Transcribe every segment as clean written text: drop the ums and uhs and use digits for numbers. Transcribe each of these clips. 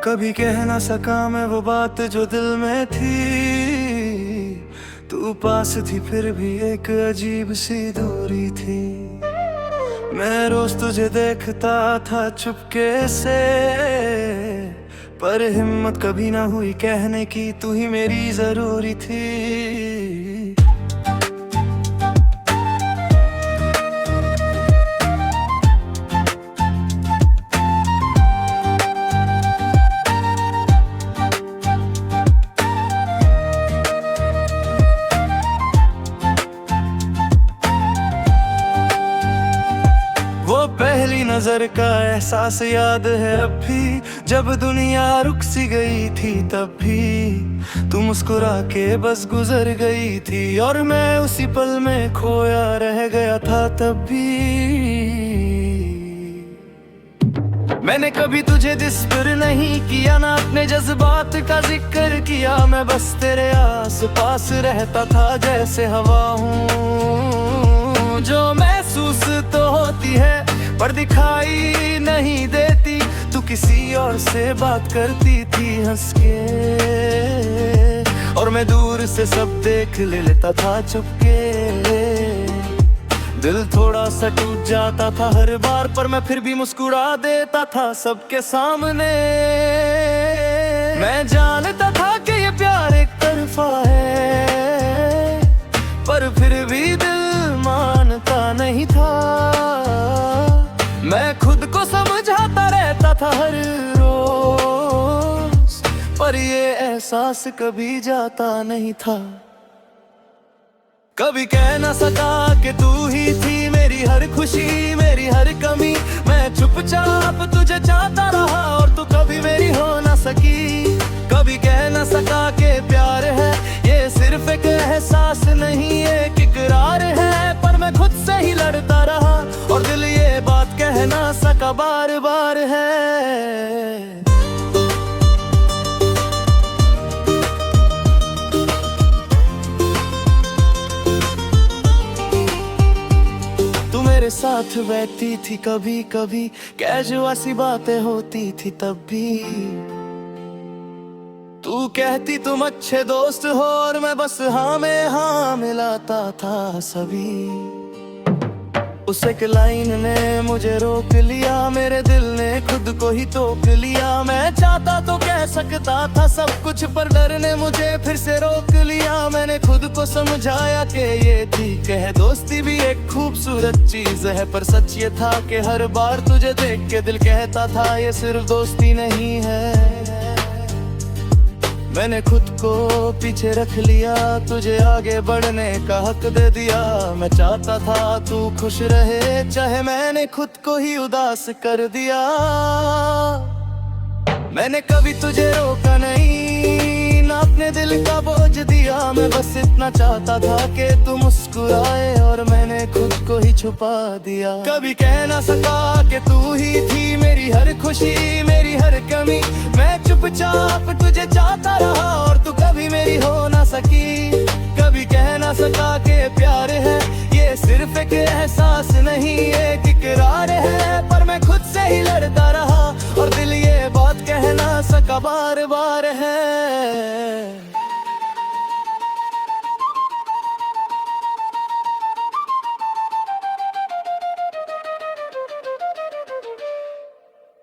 कभी कह ना सका मैं वो बात जो दिल में थी। तू पास थी फिर भी एक अजीब सी दूरी थी। मैं रोज तुझे देखता था चुपके से, पर हिम्मत कभी ना हुई कहने की तू ही मेरी जरूरी थी। वो पहली नजर का एहसास याद है अब भी, जब दुनिया रुक सी गई थी तब भी तू मुस्कुरा के बस गुजर गई थी। और मैं उसी पल में खोया रह गया था तब भी। मैंने कभी तुझे डिस्पर नहीं किया, ना अपने जज्बात का जिक्र किया। मैं बस तेरे आस पास रहता था जैसे हवा हूँ, जो महसूस तो होती है पर दिखाई नहीं देती। तू किसी और से बात करती थी हंस के, और मैं दूर से सब देख लेता था चुपके। दिल थोड़ा सा टूट जाता था हर बार, पर मैं फिर भी मुस्कुरा देता था सबके सामने। मैं जानता था कि ये प्यार एक तरफा है, पर फिर भी दिल मानता नहीं था। मैं खुद को समझाता रहता था हर रोज, पर ये एहसास कभी जाता नहीं था। कभी कह ना सका कि तू ही थी मेरी हर खुशी मेरी हर कमी। मैं चुपचाप तुझे चाहता रहा और तू कभी मेरी हो ना सकी। कभी कह ना सका कि प्यार है ये सिर्फ एक एहसास नहीं एक इकरार है, पर मैं खुद से ही लड़ता रहा और दिल ये बात कह ना सका बार बार है। मेरे साथ बैठती थी कभी कभी, कैजुअल सी बातें होती थी तब भी। तू कहती तुम अच्छे दोस्त हो और मैं बस हाँ में हाँ मिलाता था सभी। उस एक लाइन ने मुझे रोक लिया, मेरे दिल ने खुद को ही टोक लिया। मैं चाहता तो कह सकता था सब कुछ, पर डर ने मुझे फिर से रोक लिया। मैंने खुद को समझाया कि ये ठीक है, दोस्ती भी एक खूबसूरत चीज है। पर सच ये था कि हर बार तुझे देख के दिल कहता था ये सिर्फ दोस्ती नहीं है। मैंने खुद को पीछे रख लिया, तुझे आगे बढ़ने का हक दे दिया। मैं चाहता था तू खुश रहे, चाहे मैंने खुद को ही उदास कर दिया। मैंने कभी तुझे रोका नहीं, ना अपने दिल का बोझ दिया। मैं बस इतना चाहता था कि तू मुस्कुराए और मैंने खुद को ही छुपा दिया। कभी कह ना सका कि तू ही थी मेरी हर खुशी मेरी हर कमी। मैं चुपचाप तुझे चाहता रहा और तू कभी मेरी हो ना सकी। कभी कह ना सका कि प्यार है ये सिर्फ एक एहसास नहीं एक इकरार है, पर मैं खुद से ही लड़ता रहा और दिल ये बात कह ना सका बार बार है।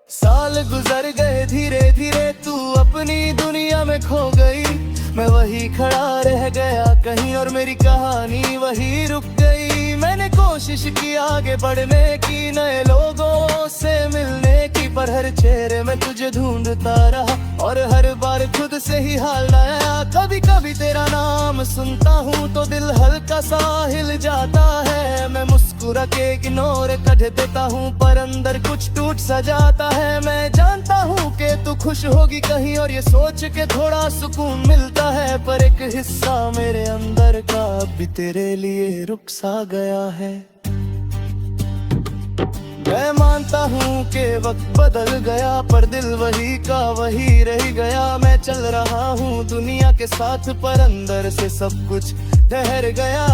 साल गुजर गए धीरे धीरे, तू अपनी दुनिया में खो गई। मैं वही खड़ा रह गया कहीं और मेरी कहानी वही रुक गई। मैंने कोशिश की आगे बढ़ने की, नए लोगों से मिलने की, पर हर चेहरे में तुझे ढूंढता रहा और हर बार खुद से ही हाल नया। कभी कभी तेरा नाम सुनता हूँ तो दिल हल्का सा हिल जाता है। मैं मुस्कुरा के इग्नोर कर देता हूँ, पर अंदर कुछ टूट सा जाता है। मैं जानता हूँ कि तू खुश होगी कहीं और ये सोच के थोड़ा सुकून मिलता है, पर एक हिस्सा मेरे अंदर का भी तेरे लिए रुक सा गया है। मैं मानता हूँ कि वक्त बदल गया, पर दिल वही का वही रह गया। मैं चल रहा हूँ दुनिया के साथ, पर अंदर से सब कुछ ठहर गया।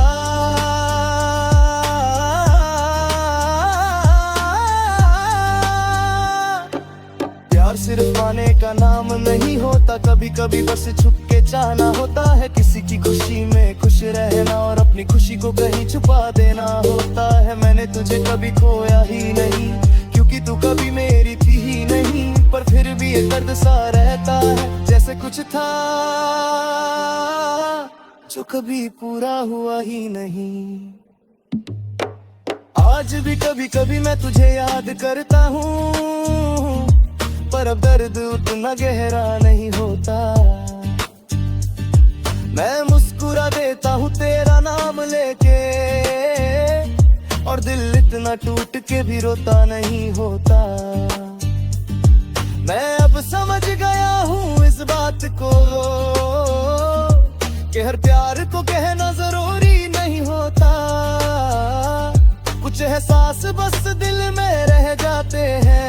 सिर्फ पाने का नाम नहीं होता, कभी कभी बस छुप के चाहना होता है। किसी की खुशी में खुश रहना और अपनी खुशी को कहीं छुपा देना होता है। मैंने तुझे कभी खोया ही नहीं, क्योंकि तू कभी मेरी थी ही नहीं, पर फिर भी ये दर्द सा रहता है जैसे कुछ था जो कभी पूरा हुआ ही नहीं। आज भी कभी कभी मैं तुझे याद करता हूँ, पर अब दर्द उतना गहरा नहीं होता। मैं मुस्कुरा देता हूँ तेरा नाम लेके, और दिल इतना टूट के भी रोता नहीं होता। मैं अब समझ गया हूँ इस बात को कि हर प्यार को कहना जरूरी नहीं होता। कुछ एहसास बस दिल में रह जाते हैं,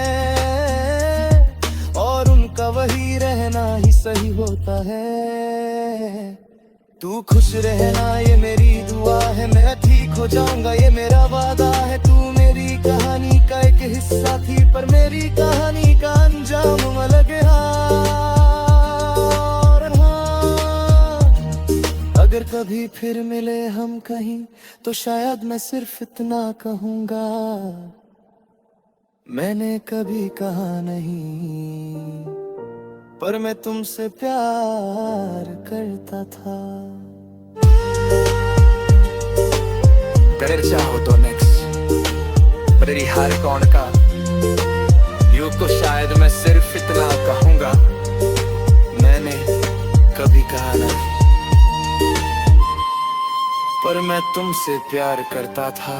और उनका वही रहना ही सही होता है। तू खुश रहना ये मेरी दुआ है, मैं ठीक हो जाऊंगा ये मेरा वादा है। तू मेरी कहानी का एक हिस्सा थी, पर मेरी कहानी का अंजाम अलग है। अगर कभी फिर मिले हम कहीं, तो शायद मैं सिर्फ इतना कहूँगा, मैंने कभी कहा नहीं, पर मैं तुमसे प्यार करता था। Querer चाहो तो नेक्स्ट मेरी हार कौन का, यूं को शायद मैं सिर्फ इतना कहूँगा, मैंने कभी कहा नहीं, पर मैं तुमसे प्यार करता था।